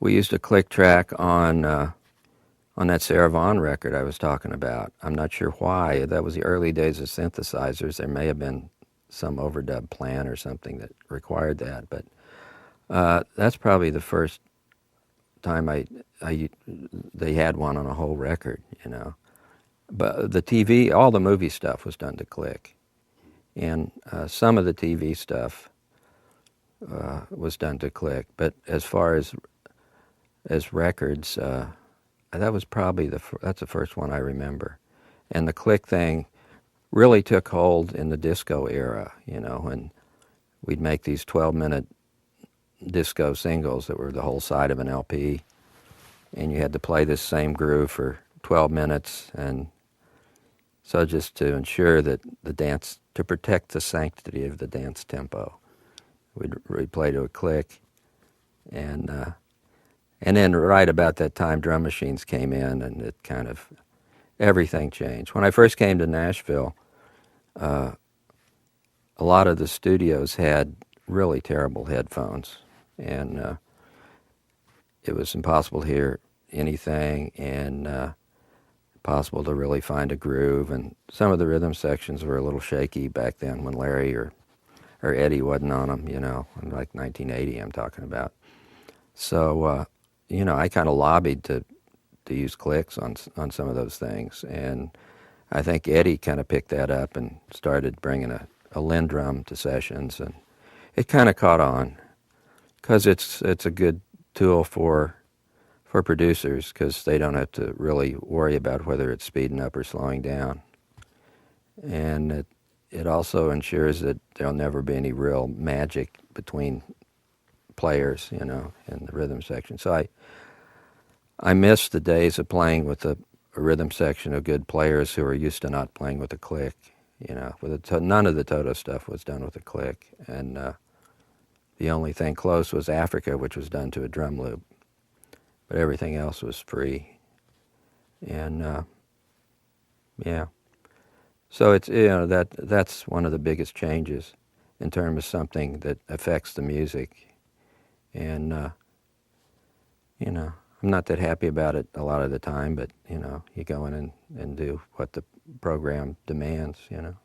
we used a click track on that Sarah Vaughan record I was talking about. I'm not sure why. That was the early days of synthesizers. There may have been some overdub plan or something that required that, but that's probably the first time they had one on a whole record, you know. But the TV, all the movie stuff was done to click, and some of the TV stuff was done to click. But as far as records, that was probably that's the first one I remember. And the click thing really took hold in the disco era, you know, when we'd make these 12-minute disco singles that were the whole side of an LP, and you had to play this same groove for 12 minutes, and so just to ensure that to protect the sanctity of the dance tempo, we'd play to a click, and then right about that time, drum machines came in, and it kind of, everything changed. When I first came to Nashville, a lot of the studios had really terrible headphones, and it was impossible to hear anything, and impossible to really find a groove. And some of the rhythm sections were a little shaky back then when Larry or Eddie wasn't on them, you know, like 1980 I'm talking about. So, you know, I kind of lobbied to use clicks on some of those things, and I think Eddie kind of picked that up and started bringing a Lindrum to sessions, and it kind of caught on because it's a good tool for producers, because they don't have to really worry about whether it's speeding up or slowing down, and it also ensures that there'll never be any real magic between players, you know, in the rhythm section. So I miss the days of playing with a rhythm section of good players who are used to not playing with a click. You know, none of the Toto stuff was done with a click, and the only thing close was Africa, which was done to a drum loop, but everything else was free. And yeah, so it's, you know, that's one of the biggest changes in terms of something that affects the music, and you know, I'm not that happy about it a lot of the time, but, you know, you go in and do what the program demands, you know.